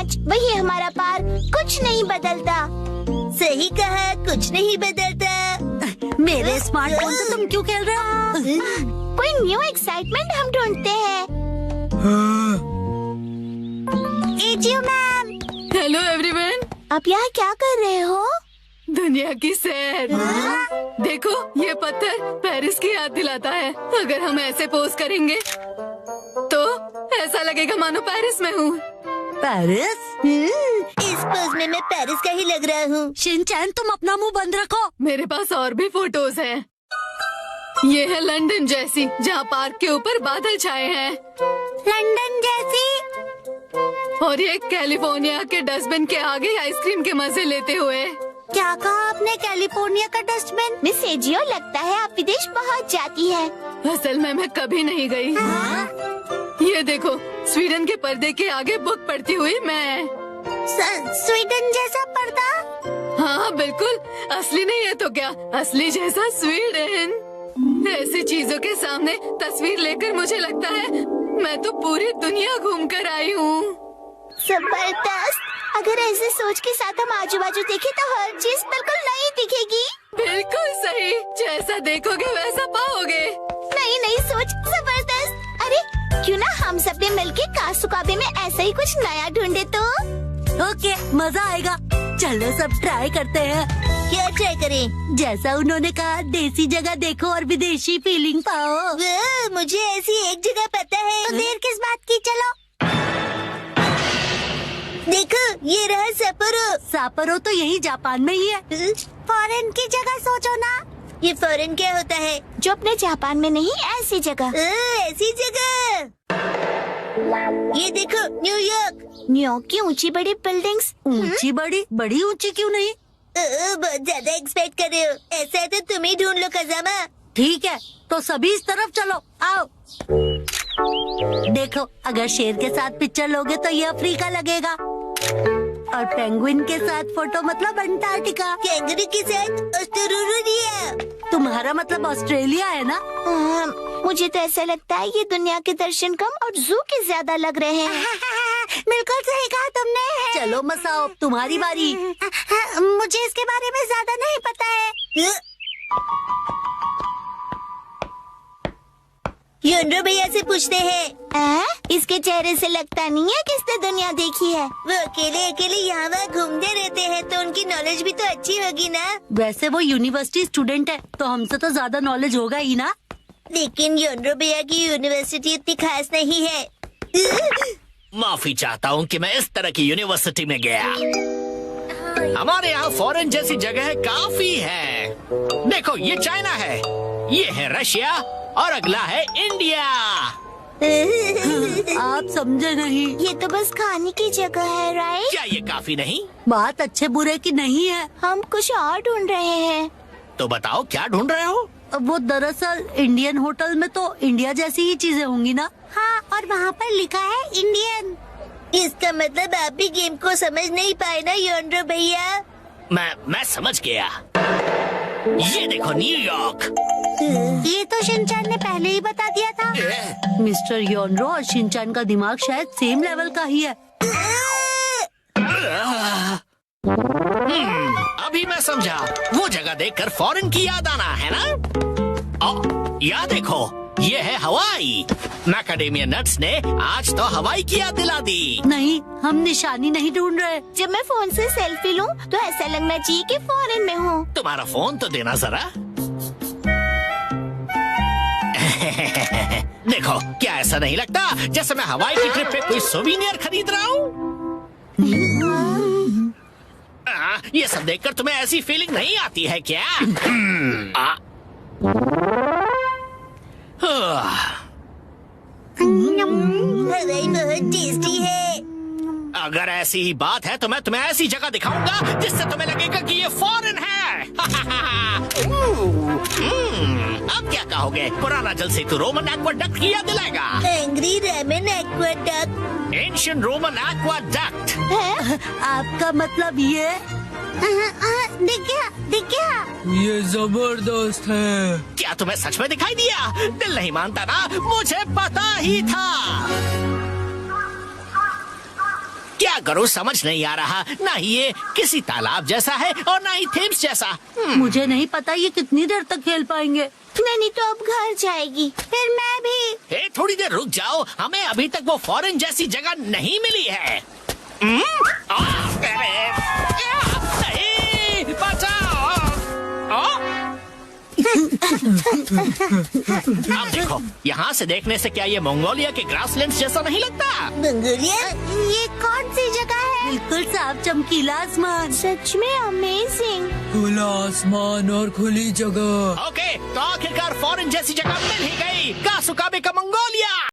सच, वही हमारा पार, कुछ नहीं बदलता। सही कहा, कुछ नहीं बदलता। मेरे स्मार्टफोन से तुम क्यों खेल रहे हो? कोई न्यू एक्साइटमेंट हम ढूंढते हैं। AJIO ma'am. Hello everyone. आप यहाँ क्या कर रहे हो? दुनिया की सैर। देखो, ये पत्थर पेरिस की याद दिलाता है। अगर हम ऐसे पोज करेंगे तो ऐसा लगेगा मानो पेरिस में हूँ। पेरिस? इस पोज में मैं पेरिस का ही लग रहा हूँ। शिनचैन, तुम अपना मुंह बंद रखो। मेरे पास और भी फोटोज हैं। ये है लंदन जैसी, जहाँ पार्क के ऊपर बादल छाए हैं। लंदन जैसी? और ये कैलिफोर्निया के डस्टबिन के आगे आइसक्रीम के मजे लेते हुए। क्या कहा आपने? कैलिफोर्निया का डस्टबिन? मिस एजियो, लगता है आप विदेश पहुँच जाती है। असल में मैं कभी नहीं गई। ये देखो, स्वीडन के पर्दे के आगे बुक पढ़ती हुई मैं। स्वीडन जैसा पर्दा? हाँ बिल्कुल, असली नहीं है तो क्या, असली जैसा स्वीडन। ऐसी चीजों के सामने तस्वीर लेकर मुझे लगता है मैं तो पूरी दुनिया घूम कर आई हूँ। जबरदस्त। अगर ऐसे सोच के साथ हम आजू बाजू देखें तो हर चीज बिल्कुल नई दिखेगी। बिल्कुल सही, जैसा देखोगे वैसा पाओगे। नई नई सोच, जबरदस्त। अरे क्यों ना हम सब ने मिलके कासुकाबे में ऐसा ही कुछ नया ढूंढे तो? ओके, मजा आएगा। चलो सब ट्राई करते हैं। क्या ट्राई करें? जैसा उन्होंने कहा, देसी जगह देखो और विदेशी फीलिंग पाओ। मुझे ऐसी एक जगह पता है। तो देर किस बात की, चलो। देखो, ये रहा सपोरो। सापरो तो यही जापान में ही है। फॉरेन की जगह सोचो ना। ये फॉरेन क्या होता है? जो अपने जापान में नहीं, ऐसी जगह। ऐसी जगह। ये देखो, न्यूयॉर्क। न्यूयॉर्क की ऊंची बड़ी बिल्डिंग्स। ऊंची बड़ी? बड़ी ऊंची क्यों नहीं? बहुत ज्यादा एक्सपेक्ट कर रहे हो। ऐसा है तो तुम ही ढूंढ लो खजामा। ठीक है, तो सभी इस तरफ चलो, आओ। देखो, अगर शेर के साथ पिक्चर लोगे तो ये अफ्रीका लगेगा, और पेंगुइन के साथ फोटो मतलब अंटार्कटिका। कैंगरू के साथ ऑस्ट्रेलिया। तुम्हारा मतलब ऑस्ट्रेलिया है ना? मुझे तो ऐसा लगता है ये दुनिया के दर्शन कम और जू के ज्यादा लग रहे हैं। बिल्कुल सही कहा तुमने। चलो मसाओ, तुम्हारी बारी। मुझे इसके बारे में ज्यादा नहीं पता है। योनरो भैया से पूछते हैं। इसके चेहरे से लगता नहीं है कि इसने दुनिया देखी है। वो अकेले अकेले यहाँ वहाँ घूमते रहते हैं, तो उनकी नॉलेज भी तो अच्छी होगी ना। वैसे वो यूनिवर्सिटी स्टूडेंट है, तो हमसे तो ज्यादा नॉलेज होगा ही ना। लेकिन योनरो भैया की यूनिवर्सिटी इतनी खास नहीं है। माफी चाहता हूँ कि मैं इस तरह की यूनिवर्सिटी में गया। हमारे यहाँ फॉरेन जैसी जगह काफी है। देखो, ये चाइना है, ये है रशिया, और अगला है इंडिया। आप समझे नहीं। ये तो बस खाने की जगह है, राइट? क्या ये काफी नहीं? बात अच्छे बुरे की नहीं है। हम कुछ और ढूंढ रहे हैं। तो बताओ क्या ढूंढ रहे हो? वो दरअसल इंडियन होटल में तो इंडिया जैसी ही चीजें होंगी ना। हाँ, और वहाँ पर लिखा है इंडियन। इसका मतलब आप भी गेम को समझ नहीं पाए ना योनरो भैया। मैं समझ गया। ये देखो, न्यूयॉर्क। ये तो शिनचैन ने पहले ही बता दिया था। मिस्टर योनरो और शिनचैन का दिमाग शायद सेम लेवल का ही है। अभी मैं समझा। वो जगह देखकर फॉरेन की याद आना है ना। या देखो, ये है हवाई। मैकाडेमिया नट्स ने आज तो हवाई की याद दिला दी। नहीं, हम निशानी नहीं ढूंढ रहे। जब मैं फोन से सेल्फी लूं तो ऐसा लगना चाहिए कि फॉरेन में हूँ। तुम्हारा फोन तो देना जरा। देखो, क्या ऐसा नहीं लगता जैसे मैं हवाई की ट्रिप पे कोई सोवीनियर खरीद रहा हूँ? ये सब देखकर तुम्हें ऐसी फीलिंग नहीं आती है क्या? हवाई बहुत टेस्टी है। अगर ऐसी ही बात है तो मैं तुम्हें ऐसी जगह दिखाऊंगा जिससे तुम्हें लगेगा कि ये फॉरेन है। अब क्या कहोगे? पुराना जल सेतु रोमन एक्वाडक्ट की याद दिलाएगा। Angry Roman aqueduct. Ancient Roman aqueduct. आपका मतलब ये? दिख गया, दिख गया। ये जबरदस्त है। क्या तुम्हें सच में दिखाई दिया? दिल नहीं मानता ना, मुझे पता ही था। क्या करूं समझ नहीं आ रहा। ना ही ये किसी तालाब जैसा है और ना ही थेम्स जैसा। मुझे नहीं पता ये कितनी देर तक खेल पाएंगे। नैनी तो अब घर जाएगी, फिर मैं भी। ए, थोड़ी देर रुक जाओ, हमें अभी तक वो फॉरेन जैसी जगह नहीं मिली है। नहीं, बचाओ। अब देखो, यहाँ से देखने से क्या ये मंगोलिया के ग्रासलैंड जैसा नहीं लगता? मंगोलिया? ये कौन सी जगह है? बिल्कुल साफ चमकीला आसमान। सच में अमेजिंग। खुला आसमान और खुली जगह। ओके, तो आखिरकार फॉरेन जैसी जगह मिल ही गई। कासुकाबे का मंगोलिया।